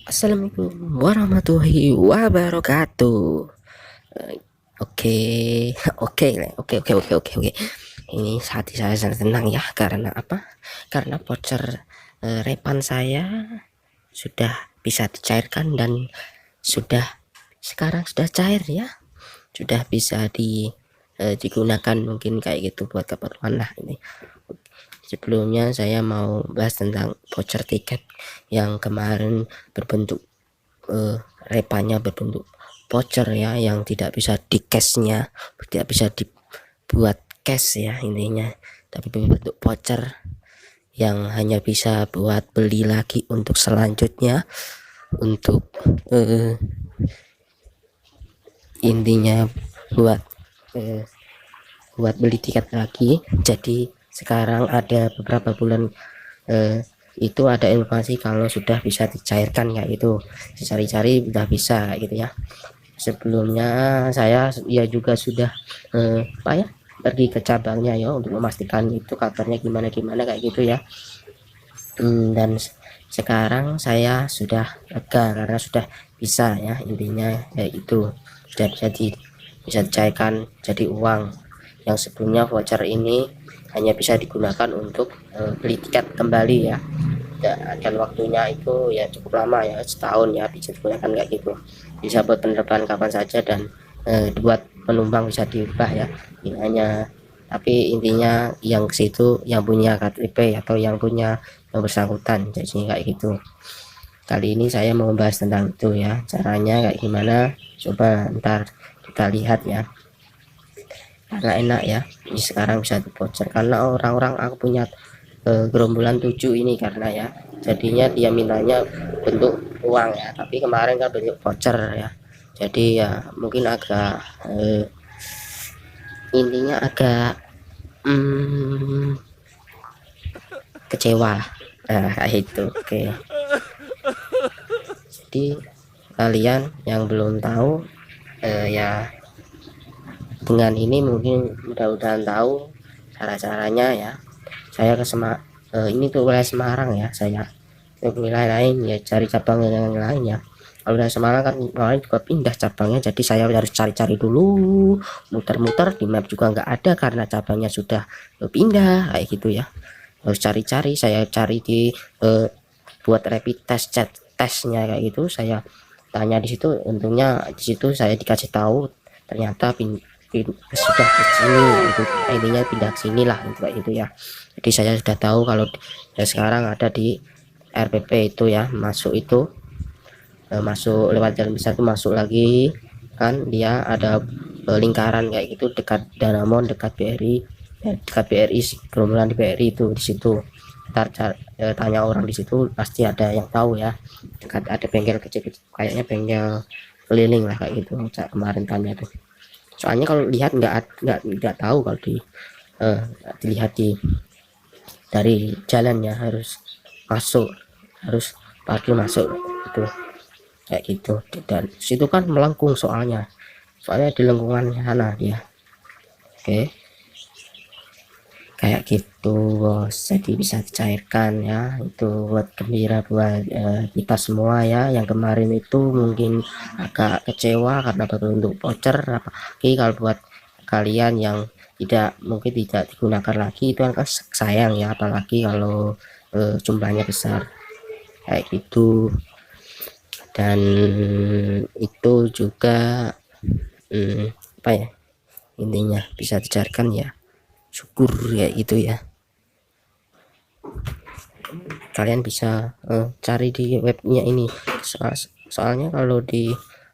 Assalamualaikum warahmatullahi wabarakatuh. Oke, oke. Ini hati saya sangat tenang ya. Karena apa? Karena voucher repan saya sudah bisa dicairkan dan sekarang sudah cair ya. Sudah bisa digunakan mungkin kayak gitu buat keperluan lah ini. Sebelumnya saya mau bahas tentang voucher tiket yang kemarin berbentuk repannya berbentuk voucher ya, yang tidak bisa di cashnya, tidak bisa dibuat cash ya intinya, tapi berbentuk voucher yang hanya bisa buat beli lagi untuk selanjutnya, untuk intinya buat beli tiket lagi. Jadi sekarang ada beberapa bulan itu ada informasi kalau sudah bisa dicairkan, kayak itu cari-cari udah bisa gitu ya. Sebelumnya saya ya juga sudah pergi ke cabangnya ya untuk memastikan itu kabarnya gimana kayak gitu ya. Dan sekarang saya sudah lega karena sudah bisa ya, intinya yaitu sudah bisa dicairkan jadi uang. Yang sebelumnya voucher ini hanya bisa digunakan untuk beli tiket kembali ya, dan waktunya itu ya cukup lama ya, setahun ya bisa digunakan kayak gitu, bisa buat penerbangan kapan saja, dan buat penumpang bisa diubah ya hanya. Tapi intinya yang ke situ yang punya KTP atau yang punya yang bersangkutan, jadi kayak gitu. Kali ini saya mau membahas tentang itu ya, caranya kayak gimana, coba ntar kita lihat ya. Karena enak ya, ini sekarang bisa di voucher karena orang-orang aku punya gerombolan 7 ini, karena ya jadinya dia mintanya bentuk uang ya, tapi kemarin kan bentuk voucher ya, jadi ya mungkin agak intinya agak kecewa. Nah itu oke. Jadi kalian yang belum tahu ya dengan ini mungkin mudah-mudahan tahu cara-caranya ya. Saya ke ini tuh wilayah Semarang ya, saya ke wilayah lain ya cari cabang yang lain ya. Kalau wilayah Semarang kan kemarin juga pindah cabangnya, jadi saya harus cari-cari dulu, muter-muter di map juga nggak ada karena cabangnya sudah pindah kayak gitu ya. Harus cari-cari, saya cari di buat rapid test tesnya kayak gitu, saya tanya di situ, untungnya di situ saya dikasih tahu ternyata sudah ke sini itu, intinya pindah ke sini lah gitu, kayak gitu ya. Jadi saya sudah tahu kalau ya sekarang ada di RPP itu ya, masuk itu masuk lewat jalan besar itu, masuk lagi kan dia ada lingkaran kayak gitu dekat Danamon, dekat BRI, gerombolan di BRI itu di situ. Ntar tanya orang di situ pasti ada yang tahu ya, dekat ada bengkel kecil-kecil kayaknya bengkel keliling lah kayak gitu. Kemarin tanya tuh, soalnya kalau lihat nggak tahu kalau dilihat dari jalannya, harus parkir masuk itu kayak gitu. Dan situ kan melengkung, soalnya di lengkungan sana dia. Oke, kayak gitu bos, jadi bisa dicairkan ya. Itu buat gembira buat kita semua ya, yang kemarin itu mungkin agak kecewa karena berbentuk voucher, apalagi kalau buat kalian yang mungkin tidak digunakan lagi, itu kan sayang ya, apalagi kalau jumlahnya besar kayak gitu. Dan itu juga apa ya, intinya bisa dicairkan ya, syukur ya itu ya. Kalian bisa cari di webnya ini, soalnya kalau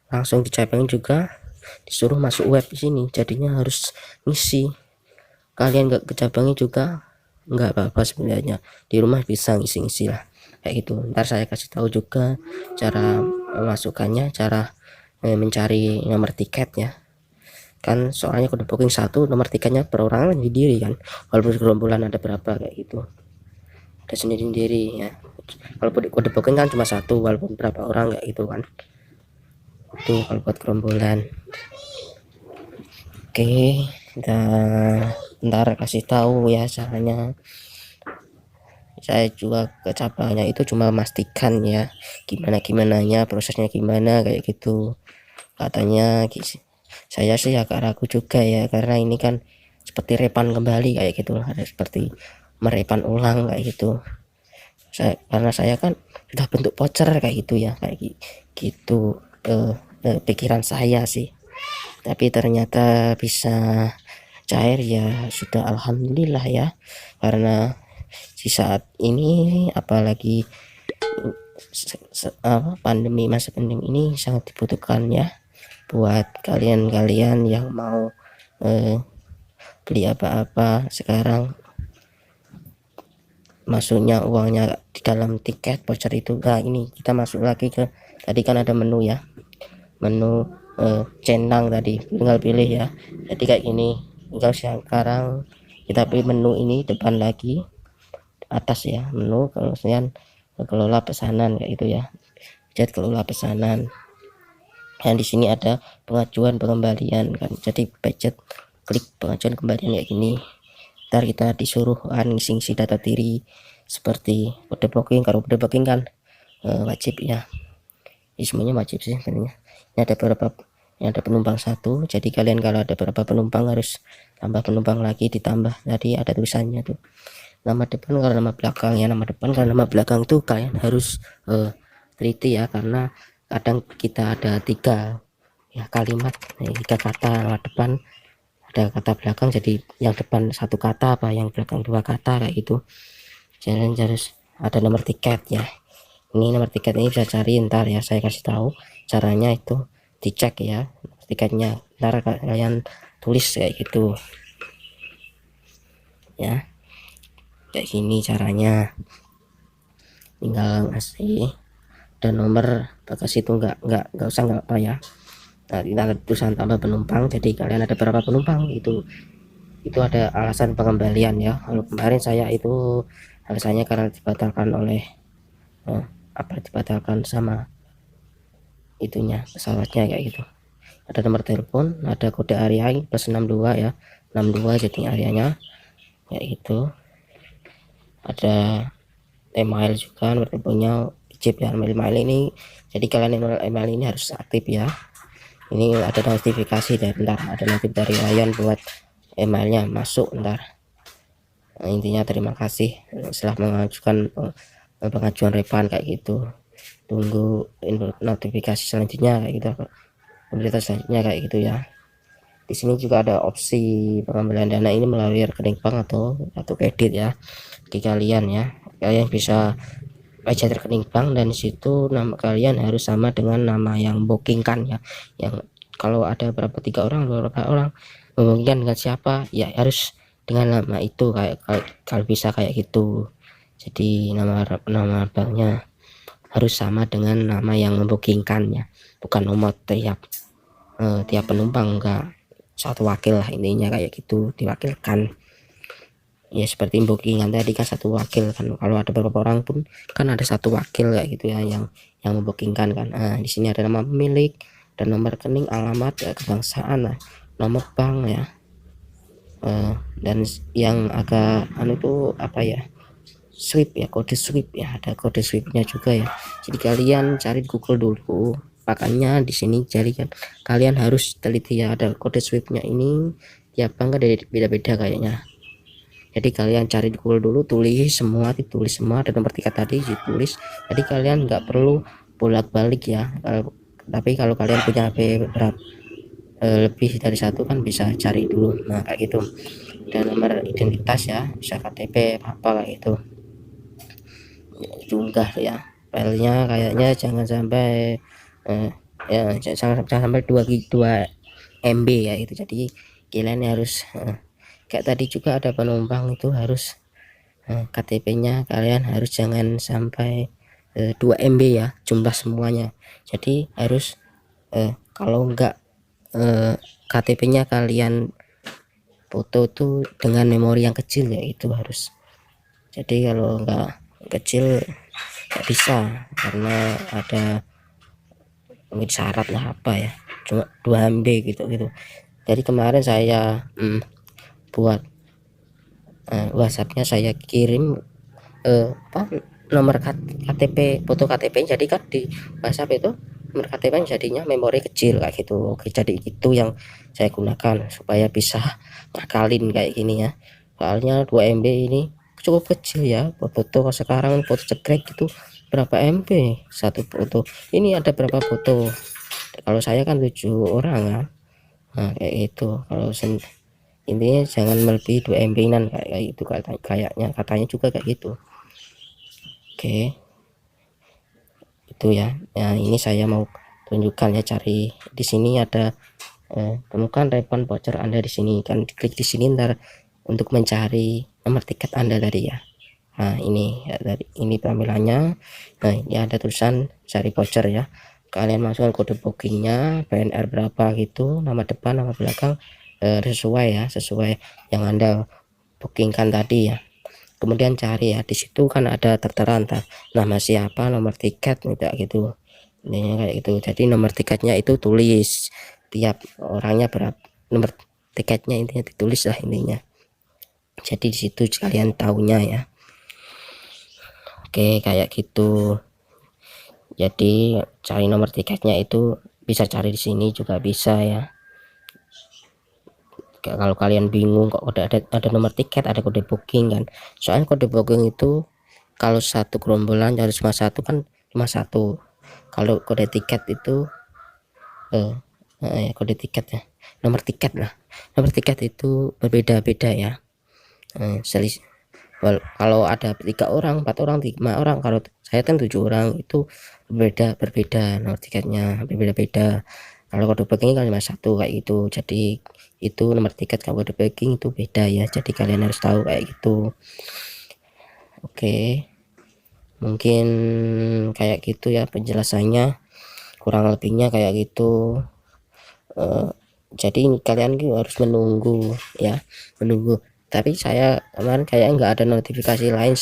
langsung di cabang juga disuruh masuk web di sini, jadinya harus ngisi. Kalian nggak ke cabangnya juga nggak apa-apa sebenarnya, di rumah bisa ngisi-ngisi lah kayak gitu. Ntar saya kasih tahu juga cara masukkannya, cara mencari nomor tiketnya kan, soalnya kode booking 1 nomor tiketnya perorangan sendiri kan, walaupun gerombolan ada berapa kayak gitu, ada sendiri-sendiri ya. Kalau kode booking kan cuma 1 walaupun berapa orang kayak gitu kan, itu kalau buat gerombolan. Oke, kita ntar kasih tahu ya caranya. Saya juga ke cabangnya itu cuma memastikan ya gimananya prosesnya gimana kayak gitu. Katanya saya sih agak ragu juga ya, karena ini kan seperti repan kembali kayak gitu, ada seperti merepan ulang kayak gitu. Karena saya kan sudah bentuk voucher kayak gitu ya, kayak gitu pikiran saya sih, tapi ternyata bisa cair ya, sudah alhamdulillah ya. Karena di saat ini apalagi masa pandemi ini sangat dibutuhkan ya, buat kalian-kalian yang mau beli apa-apa sekarang, masuknya uangnya di dalam tiket voucher itu. Nah ini kita masuk lagi ke tadi kan ada menu ya, menu centang tadi, tinggal pilih ya. Jadi kayak gini, tinggal sekarang kita pilih menu ini depan lagi atas ya, menu kemudian kelola pesanan kayak gitu ya, chat kelola pesanan. Dan di sini ada pengajuan pengembalian kan, jadi budget klik pengajuan kembalian kayak gini. Ntar kita disuruh ngisi data diri seperti kode booking. Kalau kode booking kan wajib ya, ini semuanya wajib sih sebenarnya. Ini ada penumpang satu, jadi kalian kalau ada beberapa penumpang harus tambah penumpang lagi, ditambah tadi ada tulisannya tuh nama depan kalau nama belakang ya. Nama depan kalau nama belakang tuh kalian harus teliti ya, karena kadang kita ada tiga ya kalimat, tiga kata nama depan, ada kata belakang, jadi yang depan satu kata apa yang belakang dua kata kayak gitu. Jadi harus ada nomor tiket ya. Ini nomor tiket ini bisa cari ntar ya, saya kasih tahu caranya, itu dicek ya tiketnya, ntar kalian tulis kayak gitu ya, kayak gini caranya. Tinggal ngasih dan nomor bagasi itu nggak usah nggak apa ya. Nah tinggal tulisan tambah penumpang, jadi kalian ada berapa penumpang itu ada alasan pengembalian ya. Kalau kemarin saya itu alasannya karena dibatalkan oleh dibatalkan sama itunya pesawatnya kayak gitu. Ada nomor telepon, ada kode area plus 62 ya, 62 jadi areanya kayak gitu. Ada email juga, nomor teleponnya chip ya. Email ini jadi kalian email ini harus aktif ya. Ini ada notifikasi dari ada notif dari Ryan buat emailnya masuk ntar. Nah, intinya terima kasih setelah mengajukan pengajuan refund kayak gitu, tunggu notifikasi selanjutnya kayak gitu, update selanjutnya kayak gitu ya. Di sini juga ada opsi pengembalian dana ini melalui rekening bank atau kredit ya. Di kalian ya, kalian bisa baca rekening bank, dan situ nama kalian harus sama dengan nama yang booking kan ya. Yang kalau ada berapa 3 orang beberapa orang membookingkan dengan siapa ya, harus dengan nama itu, kayak kalau bisa kayak gitu. Jadi nama banknya harus sama dengan nama yang membookingkannya, bukan nomor tiap penumpang, enggak, satu wakil lah intinya kayak gitu, diwakilkan ya. Seperti bookingan tadi kan satu wakil kan, kalau ada beberapa orang pun kan ada satu wakil kayak gitu ya, yang membookingkan kan. Nah di sini ada nama pemilik dan nomor rekening, alamat, kebangsaan, nomor bank ya. Dan yang agak itu apa ya, swipe ya, kode swipe ya, ada kode swipe-nya juga ya. Jadi kalian cari di Google dulu, makanya di sini jadi kan kalian harus teliti ya, ada kode swipe-nya ini tiap bank ada beda-beda kayaknya. Jadi kalian cari di Google dulu, ditulis semua, ada nomor tiket tadi ditulis. Jadi kalian nggak perlu bolak-balik ya. Tapi kalau kalian punya HP lebih dari satu kan bisa cari dulu. Nah kayak gitu. Dan nomor identitas ya, bisa KTP apa kayak gitu. Diunggah ya filenya, kayaknya jangan sampai ya jangan sampai 2 MB ya itu. Jadi kalian harus kayak tadi juga ada penumpang itu harus KTP-nya kalian harus jangan sampai 2 MB ya jumlah semuanya. Jadi harus kalau enggak KTP-nya kalian foto tuh dengan memori yang kecil ya, itu harus. Jadi kalau enggak kecil nggak bisa, karena ada mungkin syarat lah apa ya, cuma 2 MB gitu. Jadi kemarin saya buat WhatsAppnya saya kirim apa nomor KTP, foto KTP, jadi kan di WhatsApp itu nomor KTP jadinya memori kecil kayak gitu. Oke, jadi itu yang saya gunakan supaya bisa ngakalin kayak gini ya, soalnya 2 MB ini cukup kecil ya. Foto sekarang foto cekrek itu berapa MB satu foto, ini ada berapa foto. Kalau saya kan 7 orang ya, nah kayak itu. Kalau intinya jangan melebihi 2 MB nan kayak itu, kayaknya katanya juga kayak gitu. Oke, itu ya. Nah, ini saya mau tunjukkan ya, cari di sini ada temukan refund voucher Anda di sini, kan klik di sini ntar untuk mencari nomor tiket Anda tadi ya. Nah, ini ya, dari ini tampilannya. Nah, ini ada tulisan cari voucher ya. Kalian masukkan kode bookingnya, PNR berapa gitu, nama depan, nama belakang, sesuai ya, sesuai yang Anda bookingkan tadi ya. Kemudian cari ya, di situ kan ada tertera nama siapa, nomor tiket, tidak gitu. Ini kayak gitu. Jadi nomor tiketnya itu tulis tiap orangnya berapa, nomor tiketnya intinya ditulis lah intinya. Jadi di situ kalian tahunya ya. Oke, kayak gitu. Jadi cari nomor tiketnya itu bisa cari di sini juga bisa ya. Kalau kalian bingung kok ada nomor tiket, ada kode booking kan, soalnya kode booking itu kalau satu gerombolan harus cuma satu kan, cuma satu. Kalau kode tiket itu kode tiket ya, nomor tiket lah, nomor tiket itu berbeda-beda ya. Kalau ada 3 orang, 4 orang, 5 orang, kalau saya kan 7 orang, itu berbeda nomor tiketnya, berbeda-beda. Kalau kode booking kan cuma satu kayak gitu. Jadi itu nomor tiket, kalau kode booking itu beda ya, jadi kalian harus tahu kayak gitu. Oke, mungkin kayak gitu ya penjelasannya, kurang lebihnya kayak gitu. Jadi kalian harus menunggu ya, menunggu. Tapi saya kemarin kayak nggak ada notifikasi lain,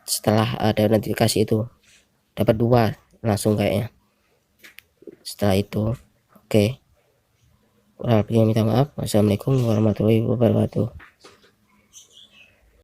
setelah ada notifikasi itu dapat 2 langsung kayaknya setelah itu. Oke, kurang lebihnya minta maaf. Wassalamualaikum warahmatullahi wabarakatuh.